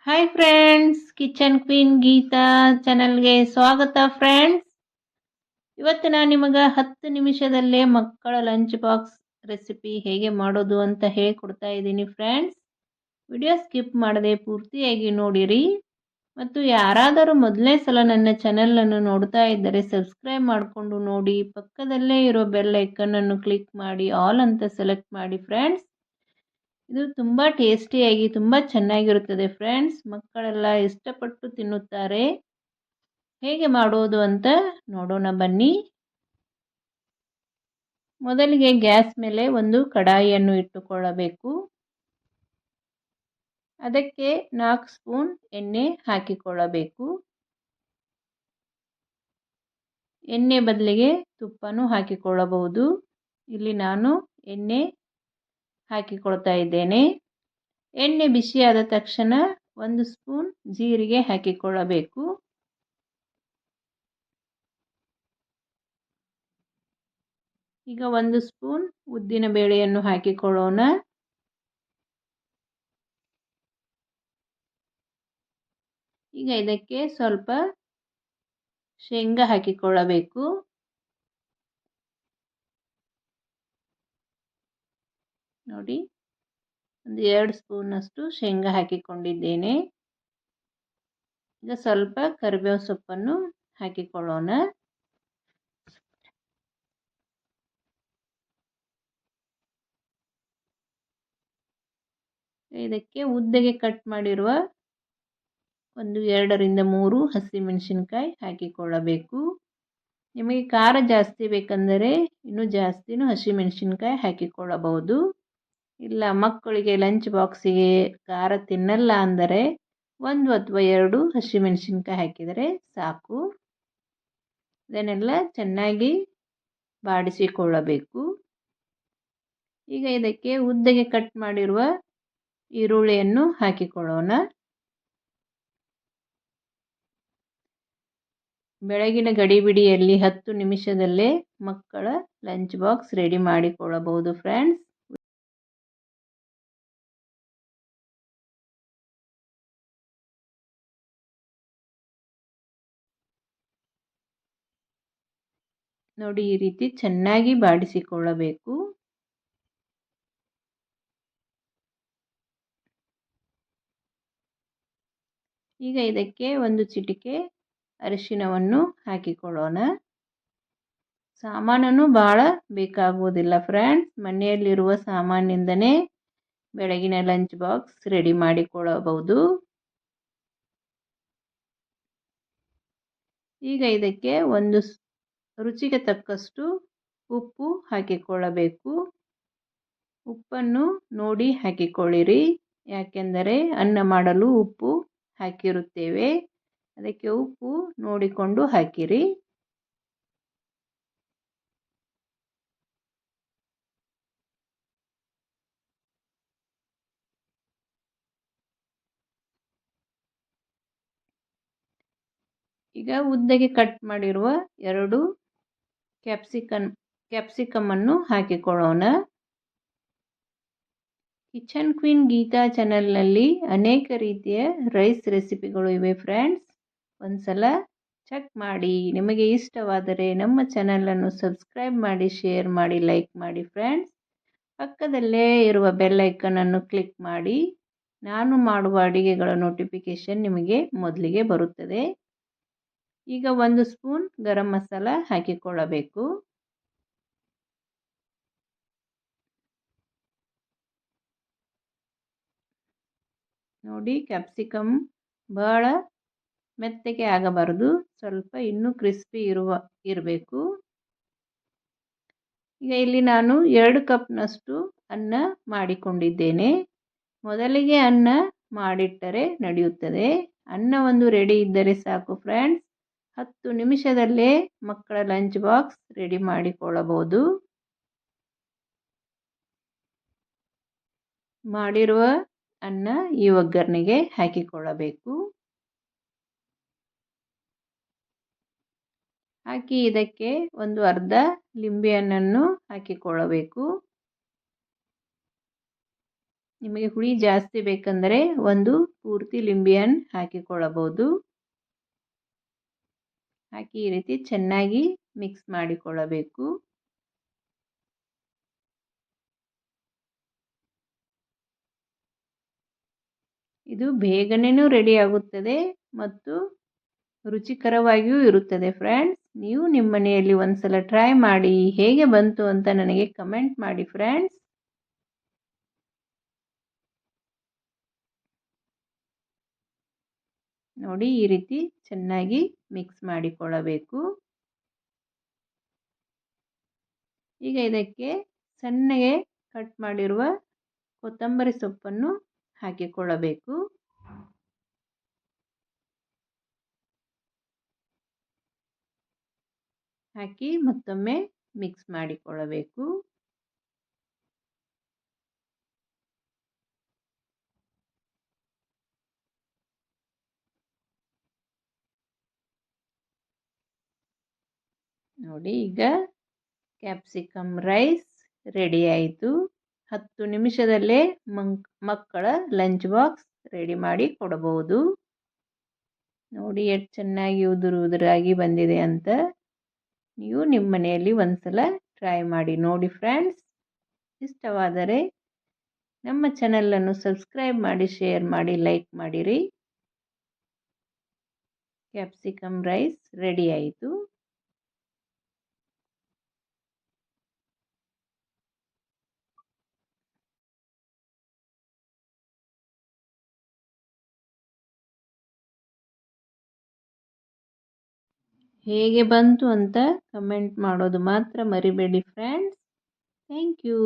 Hi friends, kitchen queen Geetha ಚಾನಲ್ಗೆ ಸ್ವಾಗತ friends. ಇವತ್ತು ನಾನು ನಿಮಗೆ 10 ನಿಮಿಷದಲ್ಲೇ ಮಕ್ಕಳ ಲಂಚ್ ಬಾಕ್ಸ್ ರೆಸಿಪಿ ಹೇಗೆ ಮಾಡೋದು ಅಂತ ಹೇಳಿಕೊಡ್ತಾ ಇದ್ದೀನಿ ಫ್ರೆಂಡ್ಸ್. ವಿಡಿಯೋ ಸ್ಕಿಪ್ ಮಾಡದೆ ಪೂರ್ತಿಯಾಗಿ ನೋಡಿರಿ. ಮತ್ತು ಯಾರಾದರೂ ಮೊದಲನೇ ಸಲ ನನ್ನ ಚಾನಲನ್ನು ನೋಡ್ತಾ ಇದ್ದರೆ ಸಬ್ಸ್ಕ್ರೈಬ್ ಮಾಡಿಕೊಂಡು ನೋಡಿ, ಪಕ್ಕದಲ್ಲೇ ಇರೋ ಬೆಲ್ ಐಕನ್ ಅನ್ನು ಕ್ಲಿಕ್ ಮಾಡಿ ಆಲ್ ಅಂತ ಸೆಲೆಕ್ಟ್ ಮಾಡಿ ಫ್ರೆಂಡ್ಸ್. ಇದು ತುಂಬ ಟೇಸ್ಟಿಯಾಗಿ ತುಂಬ ಚೆನ್ನಾಗಿರುತ್ತದೆ ಫ್ರೆಂಡ್ಸ್. ಮಕ್ಕಳೆಲ್ಲ ಇಷ್ಟಪಟ್ಟು ತಿನ್ನುತ್ತಾರೆ. ಹೇಗೆ ಮಾಡೋದು ಅಂತ ನೋಡೋಣ ಬನ್ನಿ. ಮೊದಲಿಗೆ ಗ್ಯಾಸ್ ಮೇಲೆ ಒಂದು ಕಡಾಯಿಯನ್ನು ಇಟ್ಟುಕೊಳ್ಳಬೇಕು. ಅದಕ್ಕೆ 4 ಸ್ಪೂನ್ ಎಣ್ಣೆ ಹಾಕಿಕೊಳ್ಳಬೇಕು. ಎಣ್ಣೆ ಬದಲಿಗೆ ತುಪ್ಪನೂ ಹಾಕಿಕೊಳ್ಳಬಹುದು. ಇಲ್ಲಿ ನಾನು ಎಣ್ಣೆ ಹಾಕಿಕೊಳ್ತಾ ಇದ್ದೇನೆ. ಎಣ್ಣೆ ಬಿಸಿಯಾದ ತಕ್ಷಣ 1 ಸ್ಪೂನ್ ಜೀರಿಗೆ ಹಾಕಿಕೊಳ್ಳಬೇಕು. ಈಗ 1 ಸ್ಪೂನ್ ಉದ್ದಿನ ಬೇಳೆಯನ್ನು ಹಾಕಿಕೊಳ್ಳೋಣ. ಈಗ ಇದಕ್ಕೆ ಸ್ವಲ್ಪ ಶೇಂಗಾ ಹಾಕಿಕೊಳ್ಳಬೇಕು. ನೋಡಿ, ಒಂದು 2 ಸ್ಪೂನಷ್ಟು ಶೇಂಗಾ ಹಾಕಿಕೊಂಡಿದ್ದೇನೆ. ಈಗ ಸ್ವಲ್ಪ ಕರಿಬೇವು ಸೊಪ್ಪನ್ನು ಹಾಕಿಕೊಳ್ಳೋಣ. ಇದಕ್ಕೆ ಉದ್ದಗೆ ಕಟ್ ಮಾಡಿರುವ 2 ರಿಂದ 3 ಹಸಿಮೆಣಸಿನಕಾಯಿ ಹಾಕಿಕೊಳ್ಳಬೇಕು. ನಿಮಗೆ ಖಾರ ಜಾಸ್ತಿ ಬೇಕೆಂದರೆ ಇನ್ನೂ ಜಾಸ್ತಿನೂ ಹಸಿಮೆಣಸಿನಕಾಯಿ ಹಾಕಿಕೊಳ್ಳಬಹುದು. ಇಲ್ಲ ಮಕ್ಕಳಿಗೆ ಲಂಚ್ ಬಾಕ್ಸಿಗೆ ಖಾರ ತಿನ್ನಲ್ಲ ಅಂದರೆ 1 ಅಥವಾ 2 ಹಸಿಮೆಣಸಿನಕಾಯಿ ಹಾಕಿದರೆ ಸಾಕು. ಇದನ್ನೆಲ್ಲ ಚೆನ್ನಾಗಿ ಬಾಡಿಸಿಕೊಳ್ಳಬೇಕು. ಈಗ ಇದಕ್ಕೆ ಉದ್ದಗೆ ಕಟ್ ಮಾಡಿರುವ ಈರುಳ್ಳಿಯನ್ನು ಹಾಕಿಕೊಳ್ಳೋಣ. ಬೆಳಗಿನ ಗಡಿಬಿಡಿಯಲ್ಲಿ 10 ನಿಮಿಷದಲ್ಲೇ ಮಕ್ಕಳ ಲಂಚ್ ಬಾಕ್ಸ್ ರೆಡಿ ಮಾಡಿಕೊಳ್ಳಬಹುದು ಫ್ರೆಂಡ್ಸ್. ನೋಡಿ, ಈ ರೀತಿ ಚೆನ್ನಾಗಿ ಬಾಡಿಸಿಕೊಳ್ಳಬೇಕು. ಈಗ ಇದಕ್ಕೆ 1 ಚಿಟಿಕೆ ಅರಿಶಿನವನ್ನು ಹಾಕಿಕೊಳ್ಳೋಣ. ಸಾಮಾನನ್ನು ಭಾಳ ಬೇಕಾಗುವುದಿಲ್ಲ ಫ್ರೆಂಡ್ಸ್. ಮನೆಯಲ್ಲಿರುವ ಸಾಮಾನಿಂದನೇ ಬೆಳಗಿನ ಲಂಚ್ ಬಾಕ್ಸ್ ರೆಡಿ ಮಾಡಿಕೊಳ್ಳಬಹುದು. ಈಗ ಇದಕ್ಕೆ ರುಚಿಗೆ ತಕ್ಕಷ್ಟು ಉಪ್ಪು ಹಾಕಿಕೊಳ್ಳಬೇಕು. ಉಪ್ಪನ್ನು ನೋಡಿ ಹಾಕಿಕೊಳ್ಳಿರಿ, ಯಾಕೆಂದರೆ ಅನ್ನ ಮಾಡಲು ಉಪ್ಪು ಹಾಕಿರುತ್ತೇವೆ. ಅದಕ್ಕೆ ಉಪ್ಪು ನೋಡಿಕೊಂಡು ಹಾಕಿರಿ. ಈಗ ಉದ್ದಗೆ ಕಟ್ ಮಾಡಿರುವ 2 ಕ್ಯಾಪ್ಸಿಕಮ್ ಅನ್ನು ಹಾಕಿಕೊಳ್ಳೋಣ. ಕಿಚನ್ ಕ್ವೀನ್ ಗೀತಾ ಚಾನಲ್ನಲ್ಲಿ ಅನೇಕ ರೀತಿಯ ರೈಸ್ ರೆಸಿಪಿಗಳು ಇವೆ ಫ್ರೆಂಡ್ಸ್. ಒಂದ್ಸಲ ಚೆಕ್ ಮಾಡಿ. ನಿಮಗೆ ಇಷ್ಟವಾದರೆ ನಮ್ಮ ಚಾನಲನ್ನು ಸಬ್ಸ್ಕ್ರೈಬ್ ಮಾಡಿ, ಶೇರ್ ಮಾಡಿ, ಲೈಕ್ ಮಾಡಿ ಫ್ರೆಂಡ್ಸ್. ಪಕ್ಕದಲ್ಲೇ ಇರುವ ಬೆಲ್ ಐಕನ್ ಅನ್ನು ಕ್ಲಿಕ್ ಮಾಡಿ. ನಾನು ಮಾಡುವ ಅಡಿಗೆಗಳ ನೋಟಿಫಿಕೇಶನ್ ನಿಮಗೆ ಮೊದಲಿಗೆ ಬರುತ್ತದೆ. ಈಗ 1 ಸ್ಪೂನ್ ಗರಂ ಮಸಾಲ ಹಾಕಿಕೊಳ್ಳಬೇಕು. ನೋಡಿ, ಕ್ಯಾಪ್ಸಿಕಮ್ ಬಹಳ ಮೆತ್ತಗೆ ಆಗಬಾರದು, ಸ್ವಲ್ಪ ಇನ್ನೂ ಕ್ರಿಸ್ಪಿ ಇರಬೇಕು. ಈಗ ಇಲ್ಲಿ ನಾನು 2 ಕಪ್ನಷ್ಟು ಅನ್ನ ಮಾಡಿಕೊಂಡಿದ್ದೇನೆ. ಮೊದಲಿಗೆ ಅನ್ನ ಮಾಡಿಟ್ಟರೆ ನಡೆಯುತ್ತದೆ. ಅನ್ನ ಒಂದು ರೆಡಿ ಇದ್ದರೆ ಸಾಕು ಫ್ರೆಂಡ್ಸ್. 10 ನಿಮಿಷದಲ್ಲೇ ಮಕ್ಕಳ ಲಂಚ್ ಬಾಕ್ಸ್ ರೆಡಿ ಮಾಡಿಕೊಳ್ಳಬಹುದು. ಮಾಡಿರುವ ಅನ್ನ ಈ ಒಗ್ಗರಣೆಗೆ ಹಾಕಿಕೊಳ್ಳಬೇಕು. ಹಾಕಿ ಇದಕ್ಕೆ ಒಂದು ಅರ್ಧ ಲಿಂಬೆಹಣ್ಣನ್ನು ಹಾಕಿಕೊಳ್ಳಬೇಕು. ನಿಮಗೆ ಹುಳಿ ಜಾಸ್ತಿ ಬೇಕಂದರೆ ಒಂದು ಪೂರ್ತಿ ಲಿಂಬೆಹಣ್ಣು ಹಾಕಿಕೊಳ್ಳಬಹುದು. ಹಾಕಿ ಈ ರೀತಿ ಚೆನ್ನಾಗಿ ಮಿಕ್ಸ್ ಮಾಡಿಕೊಳ್ಳಬೇಕು. ಇದು ಬೇಗನೆನೂ ರೆಡಿ ಆಗುತ್ತದೆ ಮತ್ತು ರುಚಿಕರವಾಗಿಯೂ ಇರುತ್ತದೆ ಫ್ರೆಂಡ್ಸ್. ನೀವು ನಿಮ್ಮ ಮನೆಯಲ್ಲಿ ಒಂದ್ಸಲ ಟ್ರೈ ಮಾಡಿ ಹೇಗೆ ಬಂತು ಅಂತ ನನಗೆ ಕಮೆಂಟ್ ಮಾಡಿ ಫ್ರೆಂಡ್ಸ್. ನೋಡಿ ಈ ರೀತಿ ಚೆನ್ನಾಗಿ ಮಿಕ್ಸ್ ಮಾಡಿಕೊಳ್ಳಬೇಕು. ಈಗ ಇದಕ್ಕೆ ಸಣ್ಣಗೆ ಕಟ್ ಮಾಡಿರುವ ಕೊತ್ತಂಬರಿ ಸೊಪ್ಪನ್ನು ಹಾಕಿಕೊಳ್ಳಬೇಕು. ಹಾಕಿ ಮತ್ತೊಮ್ಮೆ ಮಿಕ್ಸ್ ಮಾಡಿಕೊಳ್ಳಬೇಕು. ನೋಡಿ ಈಗ ಕ್ಯಾಪ್ಸಿಕಮ್ ರೈಸ್ ರೆಡಿ ಆಯಿತು. 10 ನಿಮಿಷದಲ್ಲೇ ಮಕ್ಕಳ ಲಂಚ್ ಬಾಕ್ಸ್ ರೆಡಿ ಮಾಡಿ ಕೊಡಬಹುದು. ನೋಡಿ ಎಷ್ಟು ಚೆನ್ನಾಗಿ ಉದುರಾಗಿ ಬಂದಿದೆ ಅಂತ. ನೀವು ನಿಮ್ಮ ಮನೆಯಲ್ಲಿ ಒಂದ್ಸಲ ಟ್ರೈ ಮಾಡಿ ನೋಡಿ ಫ್ರೆಂಡ್ಸ್. ಇಷ್ಟವಾದರೆ ನಮ್ಮ ಚಾನಲನ್ನು ಸಬ್ಸ್ಕ್ರೈಬ್ ಮಾಡಿ, ಶೇರ್ ಮಾಡಿ, ಲೈಕ್ ಮಾಡಿರಿ. ಕ್ಯಾಪ್ಸಿಕಮ್ ರೈಸ್ ರೆಡಿ ಆಯಿತು. ಹೇಗೆ ಬಂತು ಅಂತ ಕಮೆಂಟ್ ಮಾಡೋದು ಮಾತ್ರ ಮರಿಬೇಡಿ ಫ್ರೆಂಡ್ಸ್. Thank you.